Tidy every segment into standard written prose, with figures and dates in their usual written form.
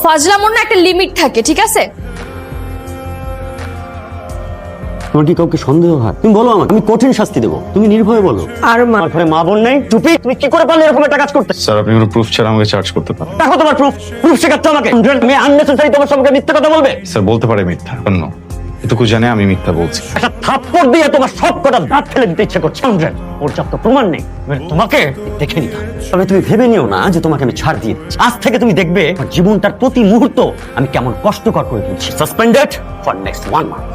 ফাজলামোর না একটা লিমিট থাকে, ঠিক আছে? তোমার কি কাউকে সন্দেহ হয়? তুমি বলো আমাকে, আমি কঠিন শাস্তি দেবো, তুমি নির্ভয়ে বলো। আর আমার ঘরে মা বোন নেই, টুপি, তুমি কি করে পারলে এরকম একটা কাজ করতে? স্যার আপনি কোনো প্রুফ ছাড়া আমাকে চার্জ করতে পারেন। দেখো তোমার প্রুফ শেখাচ্ছ আমাকে। তুমি আননেসেসারি তোমার সঙ্গে মিথ্যা কথা বলবে। স্যার বলতে পারে মিথ্যা, অন্য এটুকু জানে আমি মিথ্যা বলছি। একটা থাপ্পড় দিয়ে তোমার সব কটা দাঁত ফেলে দিতে ইচ্ছে করছে। পর্যাপ্ত প্রমাণ নেই, তোমাকে দেখে নিতাম। তবে তুমি ভেবে নিও না যে তোমাকে আমি ছাড় দিয়ে দিচ্ছি। আজ থেকে তুমি দেখবে আমার জীবনটার প্রতি মুহূর্ত আমি কেমন কষ্টকর করে তুলছি। Suspended for next 1 month.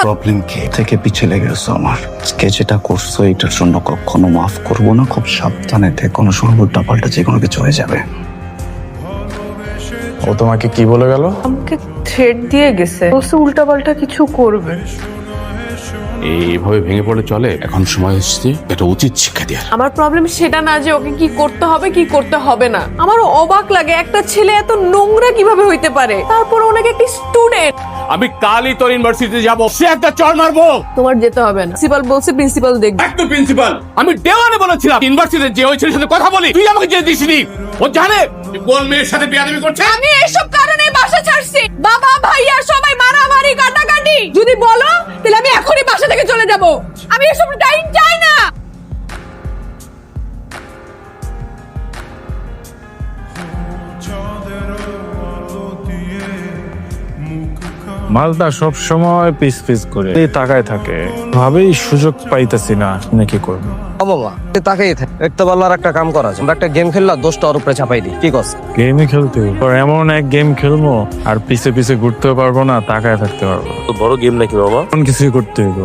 Problem কে থেকে পিছিয়ে লেগে গেছো আমার। আজকে যেটা করছো এটার জন্য কখনো মাফ করবো না। খুব সাবধানে থেকে, কোনো সময় উল্টা পাল্টা যে কোনো কিছু হয়ে যাবে। ও তোমাকে কি বলে গেল? আমাকে থ্রেট দিয়ে গেছে, বলছে উল্টাপাল্টা কিছু করবে। এইভাবে ভেঙে পড়ে চলে? এখন সময় হচ্ছে এটা উচিত শিক্ষা দেওয়ার। আমার প্রবলেম সেটা না যে ওকে কি করতে হবে কি করতে হবে না। আমারও অবাক লাগে একটা ছেলে এত নোংরা কিভাবে হইতে পারে, তারপর ওনাকে একটি স্টুডেন্ট। আমি কালই তোর ইউনিভার্সিটিতে যাব, সে একটা চড় মারবো। তোমার যেতে হবে না, প্রিন্সিপাল বলছে প্রিন্সিপাল দেখবে। একটু প্রিন্সিপাল, আমি দেওয়ানে বলেছিলাম ইউনিভার্সিটিতে যে ওই ছেলের সাথে কথা বলি, তুই আমাকে যেতে দিসনি। ও জানে যে কোন মেয়ের সাথে বিয়াদবি করছে। আমি এসব কারণে বাসা ছাড়ছি। বাবা ভাইয়া সবাই মারামারি কাটাকাটি যদি বলো তাহলে আমি এখনই বাসা থেকে চলে যাব। আমি এসব টাইম চাই না। মালটা সব সময় পিস পিস করে তাকায় থাকে, ভাবেই সুযোগ পাইতেছি না নাকি করব। বাবা তাকেই একটা বলার একটা কাম করা যায়, আমরা একটা গেম খেললা 10টা ওর উপরে চাপাই দিই, কি করছ? গেমই খেলতে হবে। আর এমন এক গেম খেলবো আর পিছে পিছে ঘুরতেও পারবো না, তাকায় থাকতে পারবো। বড় গেম নাকি বাবা? এমন কিছুই করতে হবে।